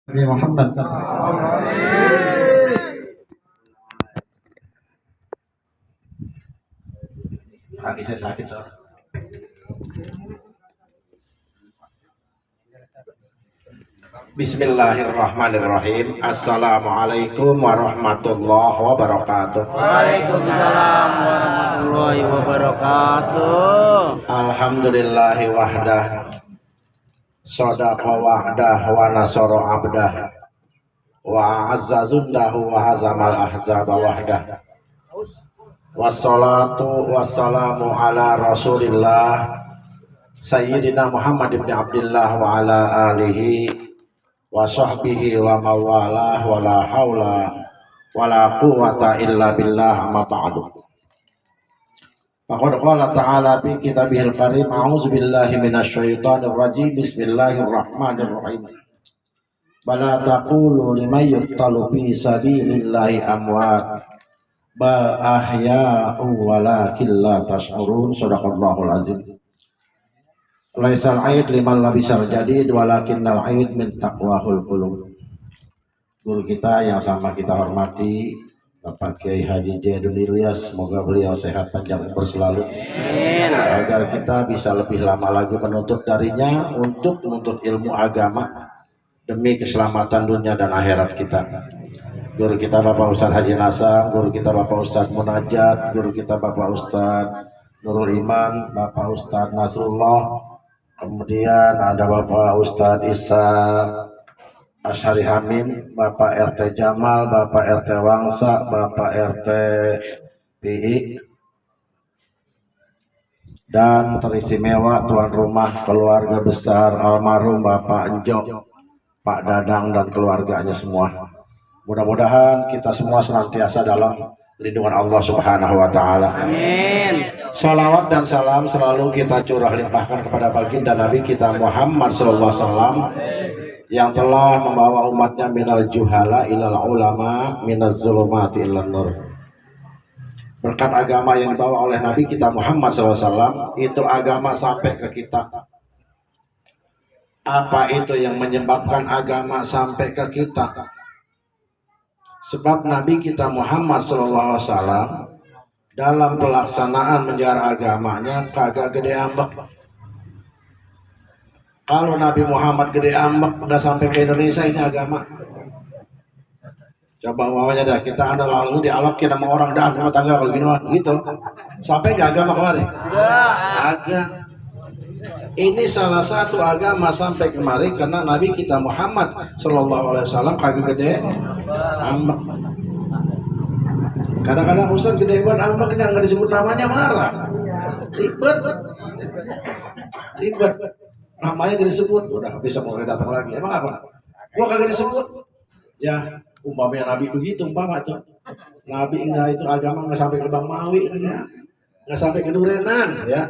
Nabi Muhammad. Kaki saya sakit soalnya. Bismillahirrahmanirrahim. Assalamualaikum warahmatullahi wabarakatuh. Waalaikumsalam warahmatullahi wabarakatuh. Alhamdulillahi wahdah, sadaqa wahdah wa nasara abdah, wa azza zundahu wa hazamal ahzaba wahdah. Wassalatu wassalamu ala rasulillah Sayyidina Muhammad ibn Abdillah wa ala alihi wa sahbihi wa mawalah wa la hawla wa la quwata illa billah amma ba'du. Faqad qala ta'ala fi kitabihil karim, a'udzu billahi minasy syaithanir rajim, bismillahirrahmanirrahim. Bala taqulu liman yuqtalu fi sabilillahi amwat bal ahya'u walakin la tash'urun. Shadaqallahul azim. Laisal aid liman labisal jadid walakinnal aid min taqwahul qulub. Guru kita yang sama kita hormati, Bapak Kiai Haji Jaidun Ilyas, semoga beliau sehat panjang umur selalu, agar kita bisa lebih lama lagi menuntut darinya untuk menuntut ilmu agama demi keselamatan dunia dan akhirat kita. Guru kita Bapak Ustadz Haji Nasam, guru kita Bapak Ustadz Munajat, guru kita Bapak Ustadz Nurul Iman, Bapak Ustadz Nasrullah, kemudian ada Bapak Ustadz Isa Asyari Hamim, Bapak RT Jamal, Bapak RT Wangsa, Bapak RT PI, dan teristimewa tuan rumah keluarga besar almarhum Bapak Enjok, Pak Dadang dan keluarganya semua. Mudah-mudahan kita semua senantiasa dalam lindungan Allah Subhanahu wa Ta'ala. Amin. Salawat dan salam selalu kita curah limpahkan kepada baginda Nabi kita Muhammad sallallahu alaihi wasallam yang telah membawa umatnya minal juhala ilal ulama, minaz zulumati ilan nur. Berkat agama yang dibawa oleh Nabi kita Muhammad sallallahu alaihi wasallam, itu agama sampai ke kita. Apa itu yang menyebabkan agama sampai ke kita? Sebab Nabi kita Muhammad sallallahu alaihi wasallam dalam pelaksanaan menjara agamanya kagak gede ambek. Kalau Nabi Muhammad gede ambek udah sampai ke Indonesia ini agama. Coba umpamanya dah kita ada lalu dialokin sama orang dah rumah tangga kalau gini gitu. Sampai ke agama kemarin? Agak. Ini salah satu agama sampai kemari karena Nabi kita Muhammad sallallahu alaihi wasallam kagak gede ambek. Kadang-kadang Ustaz gede banget ambeknya nggak disebut namanya marah. Ribet. Namanya gak disebut, udah bisa mulai datang lagi. Emang apa? Gua kagak disebut. Ya, umpamanya Nabi begitu umpama tuh. Nabi enggak itu agama enggak sampai ke Bang Mawi ya. Enggak sampai ke Durenan ya.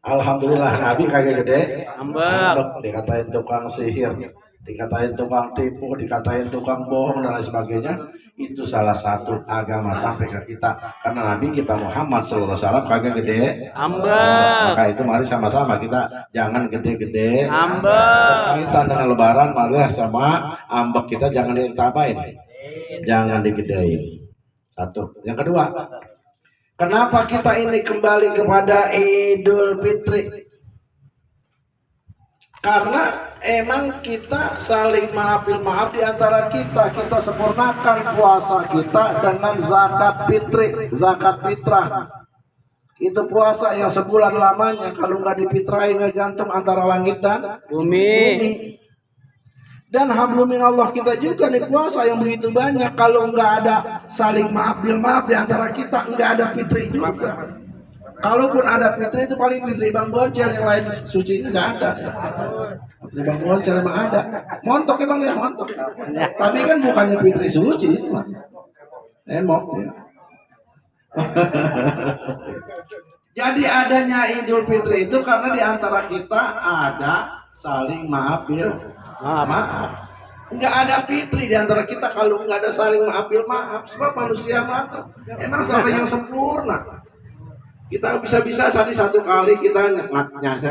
Alhamdulillah Nabi kagak gede ambek, dikatain tukang sihir, dikatain tukang tipu, dikatain tukang bohong dan lain sebagainya. Itu salah satu agama sampai ke kita karena Nabi kita Muhammad sallallahu alaihi wasallam kagak gede ambek. Maka itu mari sama-sama kita jangan gede-gede ambek. Kaitan dengan lebaran malah sama ambek kita jangan ditapain, jangan digedein. Satu. Yang kedua, kenapa kita ini kembali kepada Idul Fitri? Karena emang kita saling maaf di antara kita. Kita sempurnakan puasa kita dengan zakat fitri, zakat fitrah. Itu puasa yang sebulan lamanya kalau nggak difitrahin ngegantung antara langit dan bumi. Dan hablum minallah kita juga nih puasa yang begitu banyak. Kalau nggak ada saling maaf di antara kita, nggak ada fitri juga. Kalaupun ada fitri itu paling fitri Bang Boncel, yang lain suci nggak ada. Fitri Bang Boncel emang ada. Montok emang ya montok. Tapi kan bukannya fitri suci itu mah. Emok ya. Jadi adanya Idul Fitri itu karena di antara kita ada saling maaf. Nggak ada fitri di antara kita kalau nggak ada saling maaf. Sebab manusia mah emang sampai yang sempurna. Kita bisa-bisa satu kali kita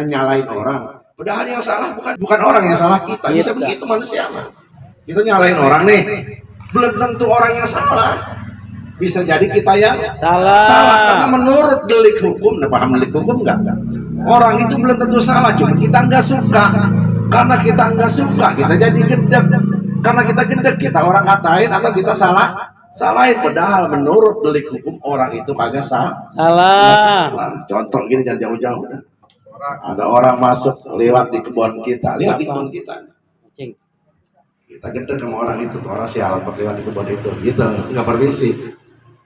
nyalain orang. Padahal yang salah bukan orang yang salah kita. Bisa begitu manusia mah. Kita nyalahin orang nih, belum tentu orang yang salah. Bisa jadi kita yang Salah. karena menurut delik hukum, paham delik hukum nggak? Orang itu belum tentu salah, cuma kita nggak suka. Karena kita nggak suka, kita jadi gedek. Karena kita gedek, kita orang katain atau kita salahin. Padahal menurut delik hukum orang itu kagak Salah. salah. Contoh gini, jangan jauh-jauh. Ada orang masuk lewat di kebun kita, Cing. kita gedek sama orang itu, orang sialan lewat di kebun itu, gitu, nggak permisi.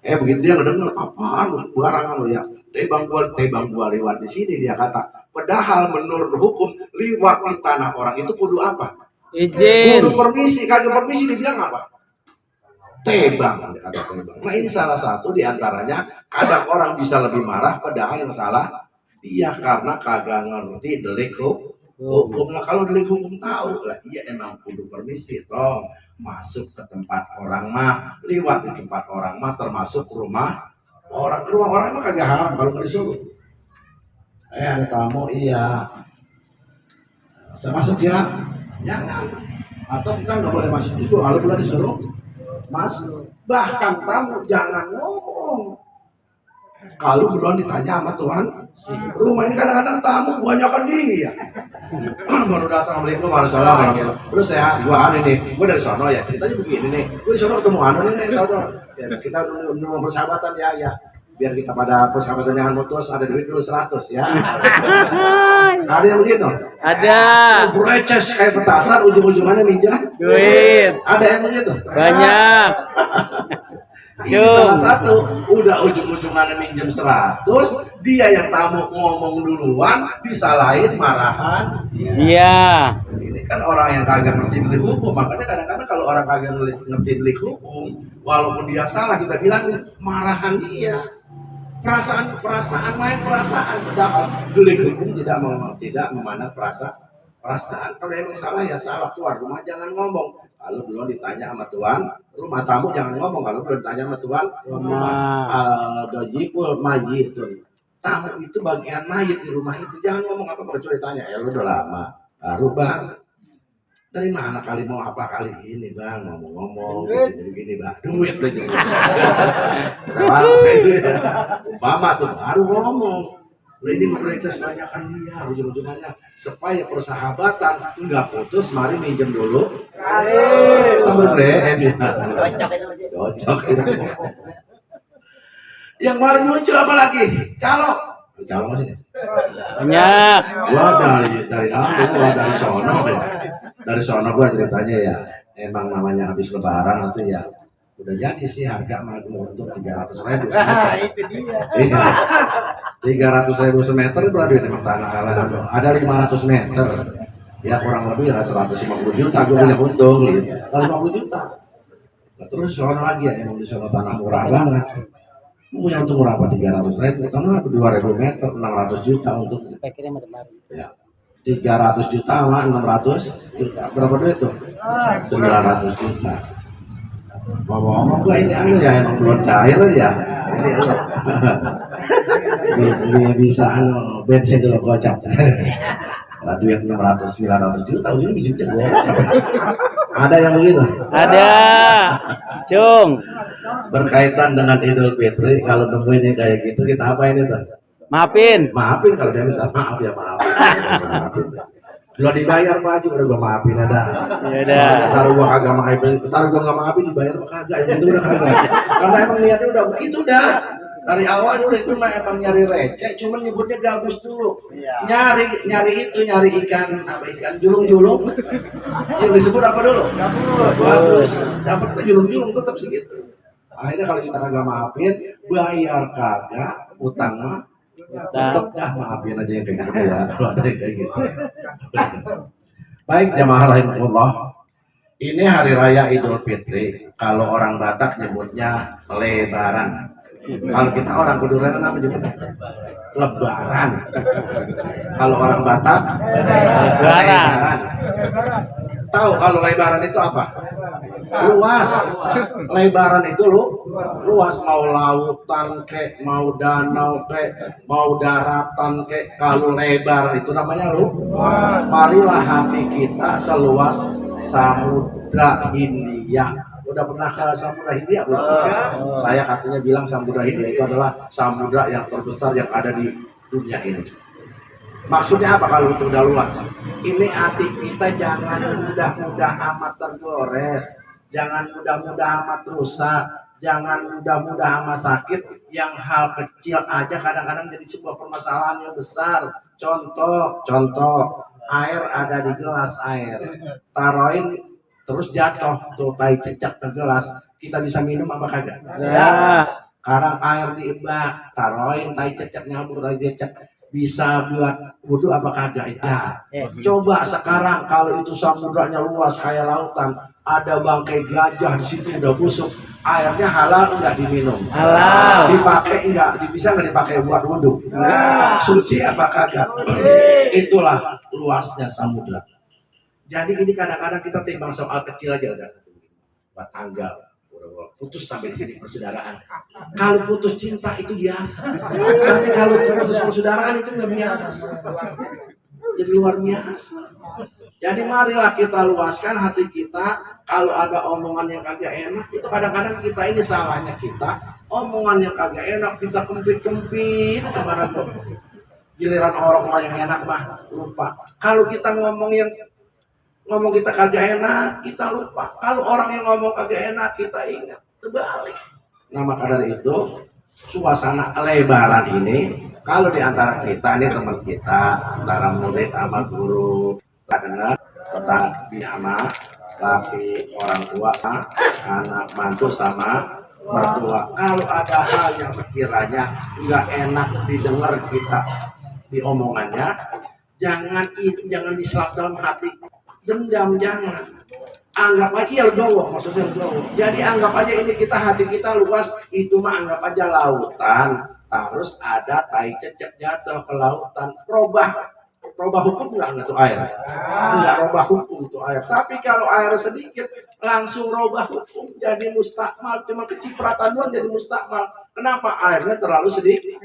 Begitu dia ngedenger, apaan lu barangan lu ya, tebang gua lewat di sini, dia kata. Padahal menurut hukum lewat di tanah orang itu kudu apa? Izin. Kudu permisi, kagak permisi dibilang apa? Tebang, dia kata tebang. Nah ini salah satu diantaranya. Kadang orang bisa lebih marah, padahal yang salah dia karena kagak ngerti delik hukum. Nah kalau delik hukum tahu lah, iya emang kudu permisi dong masuk ke tempat orang mah, lewat di tempat orang mah, termasuk rumah orang mah kagak haram kalau nggak disuruh. Ada tamu, iya saya masuk ya, jangan. Atau kita nggak boleh masuk juga kalau belum disuruh masuk. Bahkan tamu jangan ngomong kalau belum ditanya sama Tuhan. Rumah ini kadang-kadang tamu banyak kan dia. Baru datang, assalamualaikum warahmatullahi wabarakatuh. Terus gua gue dari sono ya, ceritanya begini nih. Gue di sono ketemu nih, tahu. Ya, kita dulu persahabatan ya. Biar kita pada persahabatan jangan putus, ada duit dulu 100 ya. Ada yang begitu? Ada. Breces kayak petasan, ujung-ujungannya minjem Duit. Ada yang begitu? Banyak. Ini salah satu, udah ujung-ujungannya minjem 100, dia yang tamu ngomong duluan, disalahin, marahan. Iya. Ini kan orang yang kagak ngerti delik hukum, makanya kadang-kadang kalau orang kagak ngerti delik hukum, walaupun dia salah kita bilang marahan dia. Perasaan, padahal delik hukum tidak memandang perasaan. Kalau emang salah ya salah, tuan rumah jangan ngomong kalau belum ditanya sama tuan rumah, tamu jangan ngomong kalau belum ditanya sama tuan rumah. Dojipul mayitun, tamu itu bagian mayit di rumah itu, jangan ngomong apa kecuali tanya, lu udah lama baru bang, dari mana kali mau apa kali ini bang, ngomong begini bang, duit aja. Umpama tuh baru ngomong. Ini mereka sebanyakan dia, ujung-ujungannya supaya persahabatan enggak putus, mari minjem dulu. Sambil BM ya. Cocok. Yang paling lucu apa lagi? Calo maksudnya. Banyak. Gua dari sono ya. Dari sono gua ceritanya ya. Emang namanya habis lebaran atau ya udah jadi sih harga untuk 300.000 semeter. Itu dia. Iya. 300.000 semeter berarti memang tanah ada 500 meter. Ya kurang lebih ya 150 juta gue punya untung gitu. 50 juta. Nah, terus soal lagi ya emang di sana tanah murah banget. Punya untung berapa? 300.000 tanah 2.000 meter 600 juta untuk. Ya. 300 juta sama 600 juta. Berapa duit tuh? 900 juta. Ngomong-ngomong gue ini ya emang belum cair ya. Ini bisa bensin dulu kocak. Nah, duit 900 juta ini minjemnya gocap. Ada yang begitu? Ada. Cung. Berkaitan dengan Idul Fitri, kalau nemuin kayak gitu kita apain itu? Maafin Kalau dia minta maaf ya maafin. Belum dibayar Pak Haji, udah gue maafin ada. Iya. Taruh gua kagak maafin, gak maafin dibayar apa kagak, itu udah kagak. Karena emang niatnya udah begitu dah. Dari awal udah itu mah emang nyari receh, cuman nyebutnya gabus dulu. Nyari ikan julung-julung. Yang disebut apa dulu? Gabus. Dapat julung-julung tetap segitu. Akhirnya kalau kita kagak maafin, bayar kagak, utang mah tetap dah maafin aja yang kayak gitu ya. Kalau ada yang kayak gitu. Baik jamaah rahimahullah. Ini hari raya Idul Fitri. Kalau orang Batak nyebutnya Lebaran. Kalau kita orang Kuduran apa nyebutnya? Lebaran. Kalau orang Batak Lebaran. Tahu kalau Lebaran itu apa? Luas. Lebaran itu luas, mau lautan kek, mau danau kek, mau daratan kek. Kalau lebar itu namanya luas. Marilah hati kita seluas Samudra Hindia. Udah pernah ke Samudra Hindia belum? Saya katanya bilang Samudra Hindia itu adalah samudra yang terbesar yang ada di dunia ini. Maksudnya apa kalau itu udah luas? Ini hati kita jangan mudah-mudah amat tergores, jangan mudah-mudah amat rusak, jangan mudah-mudah amat sakit. Yang hal kecil aja kadang-kadang jadi sebuah permasalahan yang besar. Contoh, air ada di gelas air, taruhin terus jatuh tuh tai cecak ke gelas, kita bisa minum apa kagak? Ya. Sekarang air di bak, taruhin tai cecak nyambur tai cecak, bisa buat wudhu apa kagak? Ya. Coba sekarang kalau itu samudranya luas kayak lautan, ada bangkai gajah di situ udah busuk, airnya halal enggak diminum? Halal. Dipakai enggak? Bisa enggak dipakai buat wudhu? Suci apa kagak? Itulah luasnya samudra. Jadi ini kadang-kadang kita timbang soal kecil aja udah buat tanggal, udah putus sampai di sini persaudaraan. Kalau putus cinta itu biasa, tapi kalau putus persaudaraan itu nggak biasa. Jadi luar biasa. Jadi marilah kita luaskan hati kita. Kalau ada omongan yang kagak enak, itu kadang-kadang kita ini salahnya kita. Omongan yang kagak enak kita kempit-kempit kemana tuh. Giliran orang yang enak mah lupa. Kalau kita ngomong kita kagak enak, kita lupa. Kalau orang yang ngomong kagak enak, kita ingat. Terbalik. Nah maka dari itu, suasana lebaran ini, kalau di antara kita, ini teman kita, antara murid sama guru, kita dengar tentang sama laki orang tua, anak mantu sama mertua. Kalau ada hal yang sekiranya nggak enak didengar kita di omongannya, jangan diselap dalam hati. Dendam jangan, anggap aja legowo, maksudnya legowo. Jadi anggap aja ini hati kita luas, itu mah anggap aja lautan. Terus ada tai cecek jatuh ke lautan, robah hukum nggak tuh air? Nggak robah hukum tuh air. Tapi kalau air sedikit langsung robah hukum, jadi mustakmal. Cuma kecipratan doang jadi mustakmal. Kenapa? Airnya terlalu sedikit.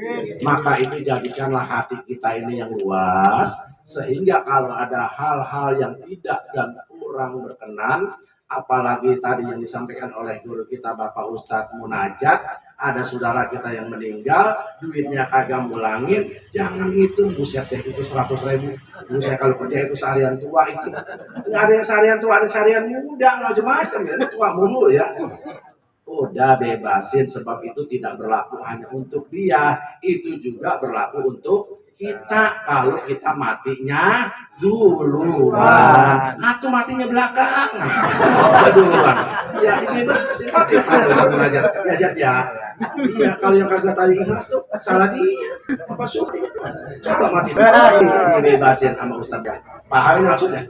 Maka itu jadikanlah hati kita ini yang luas, sehingga kalau ada hal-hal yang tidak dan kurang berkenan, apalagi tadi yang disampaikan oleh guru kita Bapak Ustadz Munajat, ada saudara kita yang meninggal, duitnya kagak mulangin, jangan ngitung buset deh itu 100.000. Saya kalau kerja itu seharian tua itu, nggak ada yang seharian tua, ada yang seharian muda, macam-macam ya, tua mulu ya. Udah bebasin, sebab itu tidak berlaku hanya untuk dia, itu juga berlaku untuk kita. Kalau kita matinya duluan atau matinya belakangan, duluan ya dibebasin mati ya. Iya, kalau yang kagak tadi ikhlas tuh salah dia. Apa sulit? Coba mati dibebasin sama Ustaz ya. Paham ini maksudnya?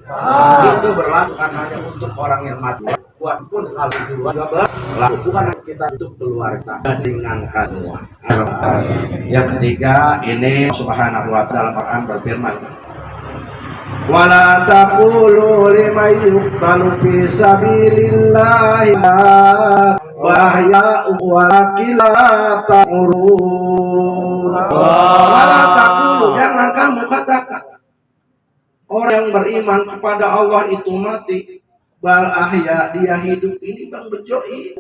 Itu berlaku kan hanya untuk orang yang mati. Buat pun kalau itu juga berlaku, bukan kita untuk keluarga dan ringankan semua. Yang ketiga ini Subhanahu wa ta'ala dalam Al-Quran berfirman, wala taqulu liman yuqtalu fi sabilillahi wahya wakila ta'urun. Wala taqulu, jangan kamu katakan orang yang beriman kepada Allah itu mati, bal ahya, dia hidup. Ini Bang Bejo ini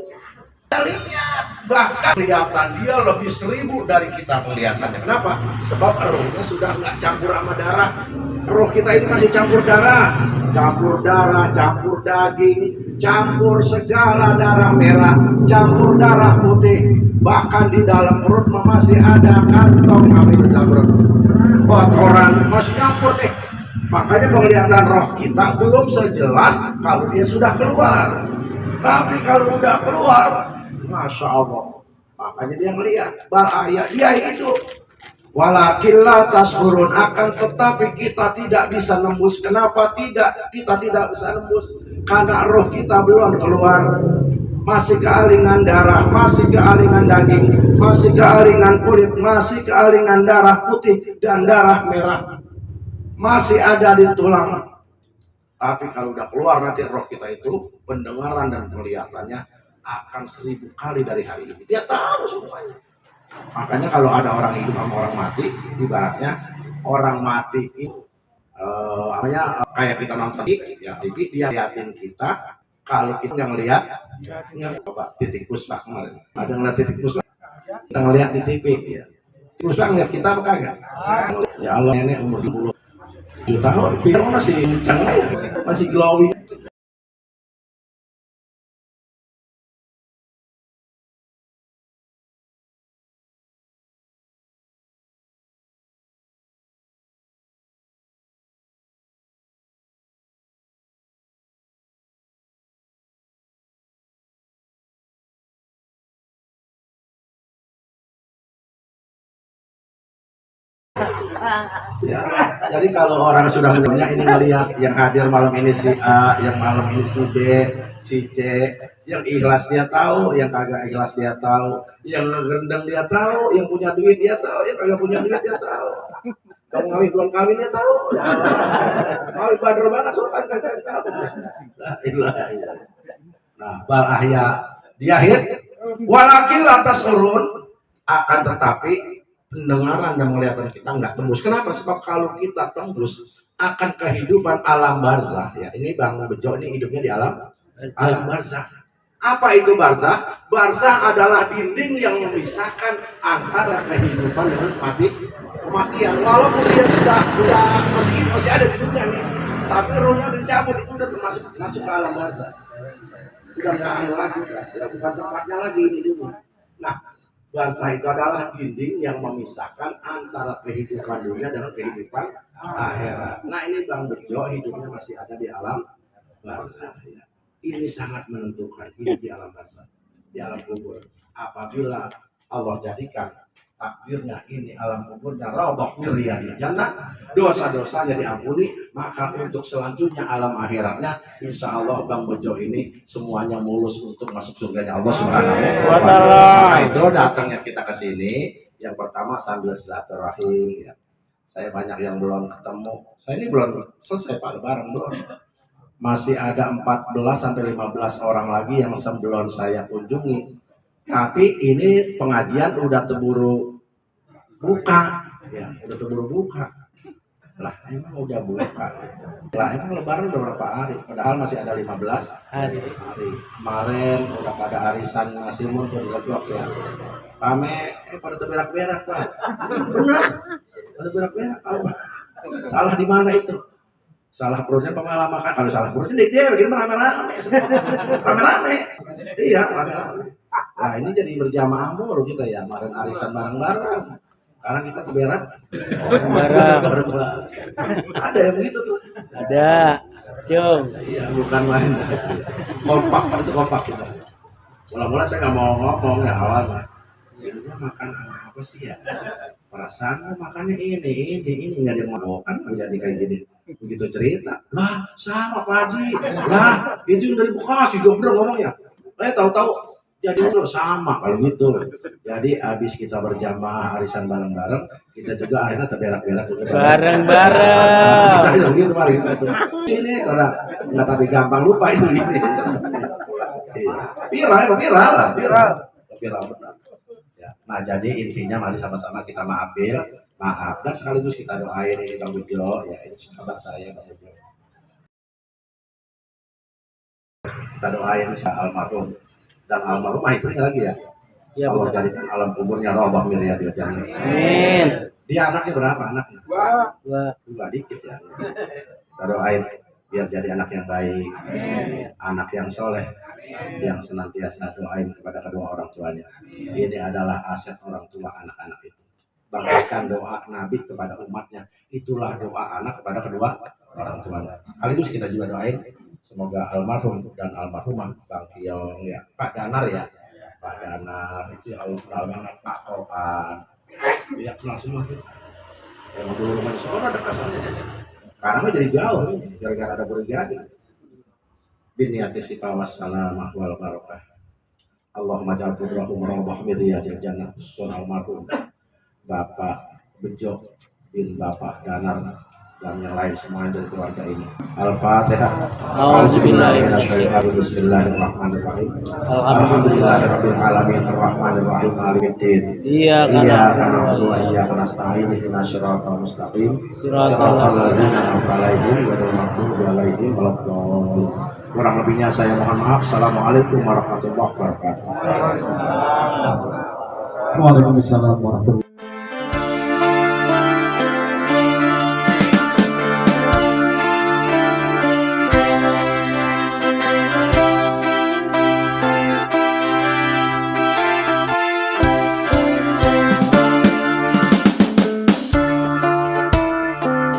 lihat, bahkan kelihatan dia lebih 1000 dari kita kelihatannya. Kenapa? Sebab rohnya sudah nggak campur sama darah. Roh kita ini masih campur darah, campur daging, campur segala darah merah, campur darah putih. Bahkan di dalam perut masih ada kantong kami di dalam perut. Kotoran masih campur deh. Makanya penglihatan roh kita belum sejelas kalau dia sudah keluar. Tapi kalau udah keluar, Masya Allah, makanya dia ngelihat bal ayat dia hidup. Walakillah tasburun, akan tetapi kita tidak bisa nembus. Kenapa kita tidak bisa nembus? Karena roh kita belum keluar, masih kealingan darah, masih kealingan daging, masih kealingan kulit, masih kealingan darah putih dan darah merah, masih ada di tulang. Tapi kalau udah keluar nanti roh kita itu, pendengaran dan penglihatannya akan 1000 kali dari hari ini. Dia tahu semuanya. Makanya kalau ada orang hidup sama orang mati, ibaratnya orang mati itu kayak kita nonton ya TV, dia liatin kita. Kalau kita yang lihat, coba titik puspa kemarin, ada ngeliat titik puspa, kita ngeliat di TV ya. Puspa ngeliat kita apa kagak? Ya Allah, nenek umur 70 tahun, dia masih canggih, masih glowing. Ya, jadi kalau orang sudah punya ini ngelihat yang hadir malam ini si A, yang malam ini si B, si C, yang ikhlas dia tahu, yang kagak ikhlas dia tahu, yang gendeng dia tahu, yang punya duit dia tahu, yang kagak punya duit dia tahu. Kamu ngawin belum kawin dia tahu. Ngawin badar banget soalnya kagak tahu. Nah, bal ahya diahid walakin lantas urun, akan tetapi pendengaran dan penglihatan kita nggak tembus. Kenapa? Sebab kalau kita tembus akan kehidupan alam barzah. Ya, ini Bang Bejo ini hidupnya di alam barzah. Apa itu barzah? Barzah adalah dinding yang memisahkan antara kehidupan dengan kematian. Walaupun dia sudah masih ada di dunia nih, tapi rohnya dicabut, itu udah masuk ke alam barzah. Sudah nggak ada lagi, sudah bukan tempatnya lagi di dunia. Nah, barzah itu adalah dinding yang memisahkan antara kehidupan dunia dengan kehidupan akhirat. Nah, ini Bang Bejo hidupnya masih ada di alam barzah. Ya. Ini sangat menentukan hidup di alam barzah, di alam kubur. Apabila Allah jadikan takdirnya ini alam kuburnya raudhah min riyadil jannah, dosa-dosanya diampuni, maka untuk selanjutnya alam akhiratnya insya Allah Bang Bejo ini semuanya mulus untuk masuk surganya Allah Subhanahu wa Ta'ala. Nah, itu datangnya kita ke sini yang pertama sambil silaturahim ya. Saya banyak yang belum ketemu. Saya ini belum selesai Pak Lebaran belum. Masih ada 14 sampai 15 orang lagi yang sebelum saya kunjungi. Tapi ini pengajian udah terburu buka, ya udah terburu buka. Lah emang udah buka. Lah emang Lebaran udah berapa hari? Padahal masih ada 15 hari. Kemarin udah pada arisan nasi muncul di Legok ya. Rame, pada terberak-berak Pak. Benar, pada berak-berak. Salah di mana itu? Salah perutnya pengalaman makan. Kalau salah perutnya dia bikin rame-rame. Rame-rame. Iya, rame-rame. Nah ini jadi berjamaah mulu kita ya, kemarin arisan bareng-bareng. Karena kita keberak bareng-bareng. Ada yang begitu tuh. Ada, Cung. Iya, bukan main. Kompak, itu kompak kita. Mula-mula saya nggak mau ngomong ya awalnya. Ini makan apa sih ya? Perasaan makannya ini nggak ada yang mau kan jadi kayak gini. Begitu cerita, lah sama Pak Haji, lah itu dari Bekasi, bener ngomongnya. Tahu-tahu jadi itu sama kalau gitu. Jadi habis kita berjamaah arisan bareng-bareng, kita juga akhirnya terberak-berak juga bareng-bareng. Bisa ya begitu paling satu. Ini karena nggak tapi gampang lupa itu gitu. Viral benar. Ya. Nah jadi intinya mari sama-sama kita maaf dan sekaligus kita doain ini Bang Bejo ya, ini sahabat saya Bang Bejo. Kita doain si almarhum dan almarhum istrinya lagi ya. Ya Allah betul. Jadikan alam kuburnya raudhah min riyadil jannah. Amin. Dia anaknya berapa anaknya? Dua dikit ya. Kita doain biar jadi anak yang baik, anak yang soleh, yang senantiasa doain kepada kedua orang tuanya. Ini adalah aset orang tua anak-anak itu. Bagaikan doa Nabi kepada umatnya, itulah doa anak kepada kedua orang tuanya. Sekaligus kita juga doain semoga almarhum dan almarhumah Bang Kiong ya, Pak Danar ya, Pak Danar itu ya Allah kenal banget, Pak Kopan, ya kenal semua kita. Yang dulu rumah di sekolah dekat saja. Karena mah jadi jauh, gara-gara ada brigade. Biniyati sifa wassalamah wal barakah. Allahumma ja'al kudrahum raudhah min riyadil jannah. Sun almarhum Bapak Bejo bin Bapak Danar dan yang lain semuanya dari keluarga ini. Al-Fatihah. A'udzubillahi Bismillahirrahmanirrahim. Alhamdulillahirabbil alamin arrahmanirrahim malikiddin. Iyyaka na'budu wa iyyaka nasta'in ihdinas siratal mustaqim. Siratal ladzina an'amta 'alaihim ghairil maghdubi 'alaihim waladdallin. Kurang lebihnya saya mohon maaf. Assalamualaikum warahmatullahi wabarakatuh. Waalaikumsalam warahmatullahi wabarakatuh.